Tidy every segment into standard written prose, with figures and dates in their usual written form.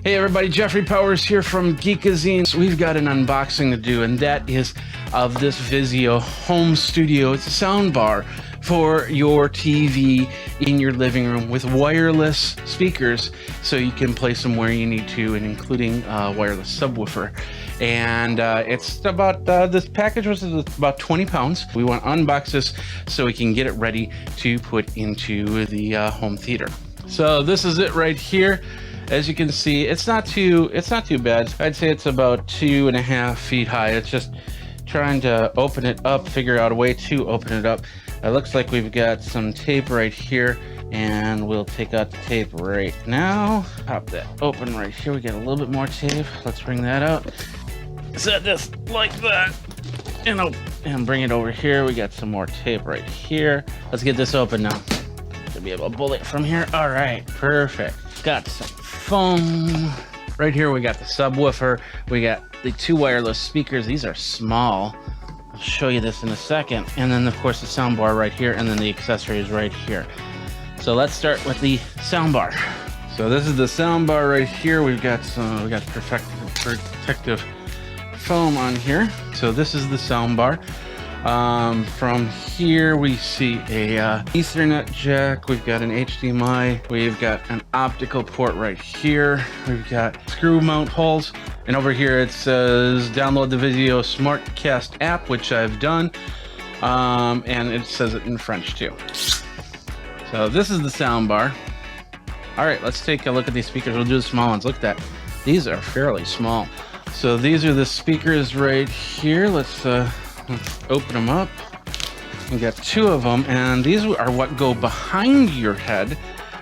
Hey everybody, Jeffrey Powers here from Geekazine. So we've got an unboxing to do, and that is of this Vizio home studio. It's a sound bar for your TV in your living room with wireless speakers, so you can place them where you need to, and including wireless subwoofer. And it's about, this package was about 20 pounds. We want to unbox this so we can get it ready to put into the home theater. So this is it right here. As you can see, it's not too bad. I'd say it's about 2.5 feet high. It's just trying to open it up, figure out a way to open it up. It looks like we've got some tape right here, and we'll take out the tape right now. Pop that open right here. We got a little bit more tape. Let's bring that out. Set this like that, and bring it over here. We got some more tape right here. Let's get this open now. Should be able to pull it from here. All right, perfect. Got some foam. Right here we got the subwoofer. We got the 2 wireless speakers. These are small. I'll show you this in a second. And then of course the soundbar right here, and then the accessories right here. So let's start with the soundbar. So this is the soundbar right here. We've got protective foam on here. So this is the soundbar. From here we see a Ethernet jack. We've got an HDMI. We've got an optical port right here. We've got screw mount holes, and over here it says download the Vizio SmartCast app, which I've done, and it says it in French too. So this is the soundbar. All right, let's take a look at these speakers. We'll do the small ones. Look at that. These are fairly small. So these are the speakers right here. Let's open them up. We got 2 of them, and these are what go behind your head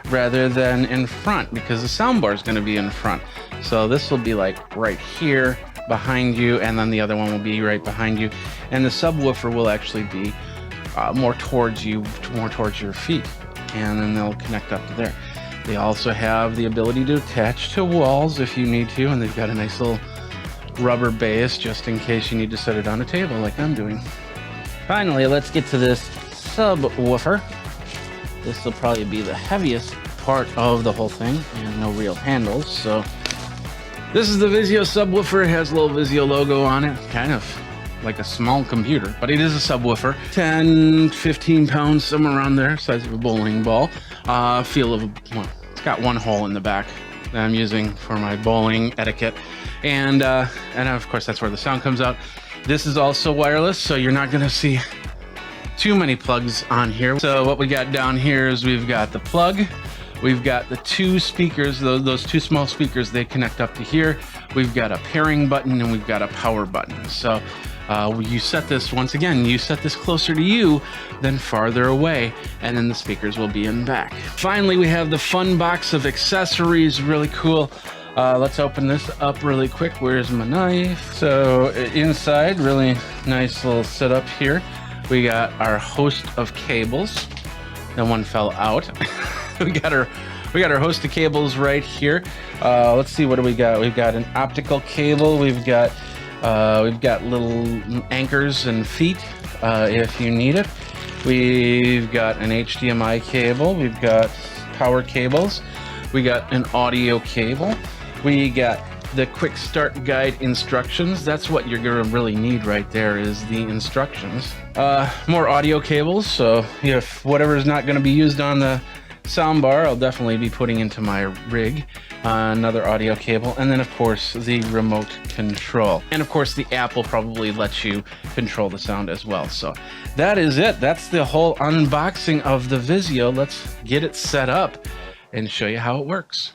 rather than in front, because the soundbar is going to be in front. So this will be like right here behind you, and then the other one will be right behind you, and the subwoofer will actually be more towards you, more towards your feet, and then they'll connect up to there. They also have the ability to attach to walls if you need to, and they've got a nice little rubber base just in case you need to set it on a table like I'm doing. Finally, let's get to this subwoofer. This will probably be the heaviest part of the whole thing, and no real handles. So this is the Vizio Subwoofer. It has a little Vizio logo on it, kind of like a small computer, but it is a subwoofer. 10-15 pounds, somewhere around there, size of a bowling ball. It's got 1 hole in the back that I'm using for my bowling etiquette, and of course that's where the sound comes out. This is also wireless, so you're not going to see too many plugs on here. So what we got down here is we've got the plug, we've got the 2 speakers, those 2 small speakers, they connect up to here. We've got a pairing button, and we've got a power button. So you set this, once again, you set this closer to you than farther away, and then the speakers will be in back. Finally, we have the fun box of accessories, really cool. Let's open this up really quick. Where's my knife? So inside, really nice little setup here. We got our host of cables. That one fell out. we got our host of cables right here. Let's see, what do we got? We've got an optical cable. We've got little anchors and feet if you need it. We've got an HDMI cable. We've got power cables. We got an audio cable. We got the quick start guide instructions. That's what you're gonna really need right there, is the instructions. More audio cables, so if whatever is not gonna be used on the soundbar, I'll definitely be putting into my rig. Another audio cable, and then of course the remote control, and of course the app will probably let you control the sound as well. So that is it. That's the whole unboxing of the Vizio. Let's get it set up and show you how it works.